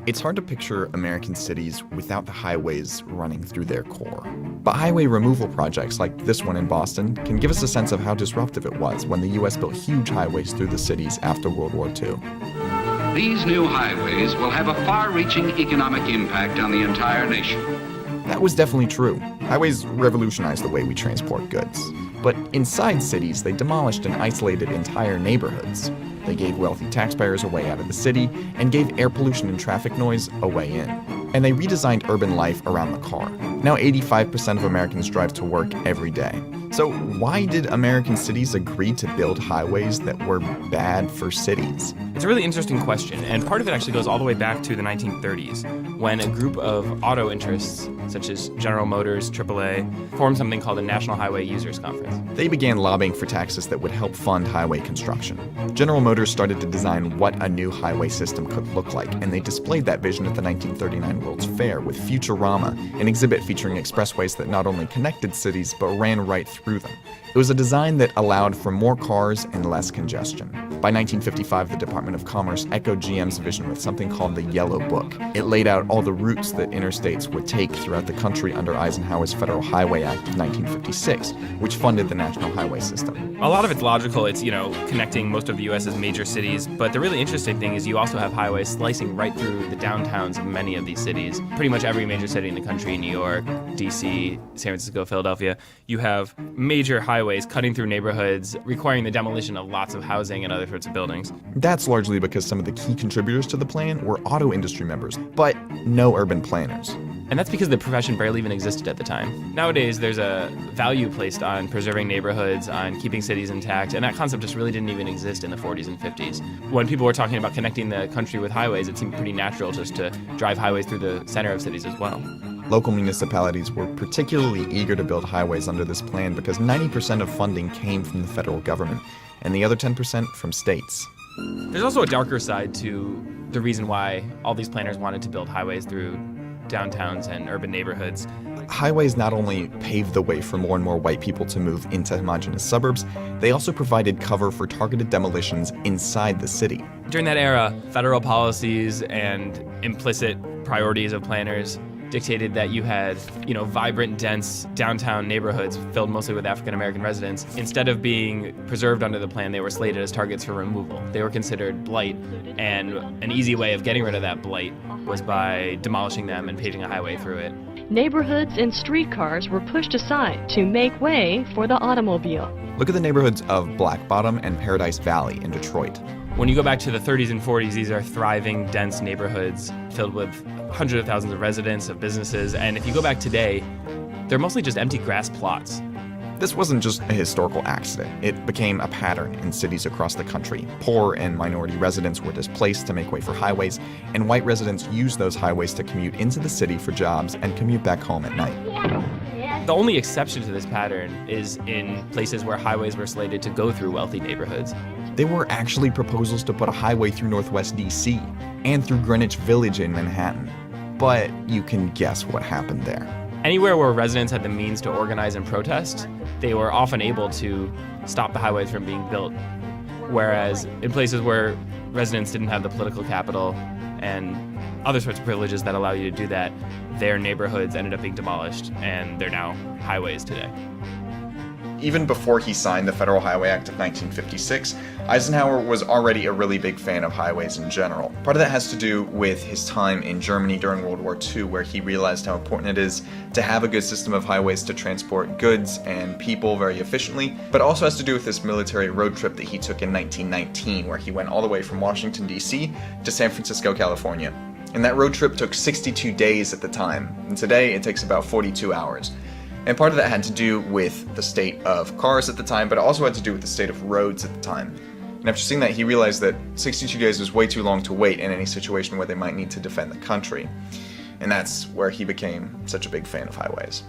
It's hard to picture American cities without the highways running through their core. But highway removal projects like this one in Boston can give us a sense of how disruptive it was when the US built huge highways through the cities after World War II. These new highways will have a far-reaching economic impact on the entire nation. That was definitely true. Highways revolutionized the way we transport goods. But inside cities, they demolished and isolated entire neighborhoods. They gave wealthy taxpayers a way out of the city and gave air pollution and traffic noise a way in. And they redesigned urban life around the car. Now 85% of Americans drive to work every day. So why did American cities agree to build highways that were bad for cities? It's a really interesting question, and part of it actually goes all the way back to the 1930s, when a group of auto interests, such as General Motors, AAA, formed something called the National Highway Users Conference. They began lobbying for taxes that would help fund highway construction. General Motors started to design what a new highway system could look like, and they displayed that vision at the 1939 World's Fair with Futurama, an exhibit featuring expressways that not only connected cities but ran right through them. It was a design that allowed for more cars and less congestion. By 1955, the Department of Commerce echoed GM's vision with something called the Yellow Book. It laid out all the routes that interstates would take throughout the country under Eisenhower's Federal Highway Act of 1956, which funded the national highway system. A lot of it's logical. It's, connecting most of the U.S.'s major cities. But the really interesting thing is you also have highways slicing right through the downtowns of many of these cities. Pretty much every major city in the country, New York, D.C., San Francisco, Philadelphia, you have major highways cutting through neighborhoods, requiring the demolition of lots of housing and other sorts of buildings. That's largely because some of the key contributors to the plan were auto industry members, but no urban planners. And that's because the profession barely even existed at the time. Nowadays, there's a value placed on preserving neighborhoods, on keeping cities intact, and that concept just really didn't even exist in the 40s and 50s. When people were talking about connecting the country with highways, it seemed pretty natural just to drive highways through the center of cities as well. Local municipalities were particularly eager to build highways under this plan because 90% of funding came from the federal government, and the other 10% from states. There's also a darker side to the reason why all these planners wanted to build highways through downtowns and urban neighborhoods. Highways not only paved the way for more and more white people to move into homogeneous suburbs, they also provided cover for targeted demolitions inside the city. During that era, federal policies and implicit priorities of planners dictated that you had, vibrant, dense downtown neighborhoods filled mostly with African American residents. Instead of being preserved under the plan, they were slated as targets for removal. They were considered blight, and an easy way of getting rid of that blight was by demolishing them and paving a highway through it. Neighborhoods and streetcars were pushed aside to make way for the automobile. Look at the neighborhoods of Black Bottom and Paradise Valley in Detroit. When you go back to the 30s and 40s, these are thriving, dense neighborhoods filled with hundreds of thousands of residents, of businesses, and if you go back today, they're mostly just empty grass plots. This wasn't just a historical accident. It became a pattern in cities across the country. Poor and minority residents were displaced to make way for highways, and white residents used those highways to commute into the city for jobs and commute back home at night. The only exception to this pattern is in places where highways were slated to go through wealthy neighborhoods. There were actually proposals to put a highway through Northwest DC and through Greenwich Village in Manhattan. But you can guess what happened there. Anywhere where residents had the means to organize and protest, they were often able to stop the highways from being built. Whereas in places where residents didn't have the political capital and other sorts of privileges that allow you to do that, their neighborhoods ended up being demolished, and they're now highways today. Even before he signed the Federal Highway Act of 1956, Eisenhower was already a really big fan of highways in general. Part of that has to do with his time in Germany during World War II, where he realized how important it is to have a good system of highways to transport goods and people very efficiently, but also has to do with this military road trip that he took in 1919, where he went all the way from Washington, D.C. to San Francisco, California. And that road trip took 62 days at the time, and today it takes about 42 hours. And part of that had to do with the state of cars at the time, but it also had to do with the state of roads at the time. And after seeing that, he realized that 62 days was way too long to wait in any situation where they might need to defend the country. And that's where he became such a big fan of highways.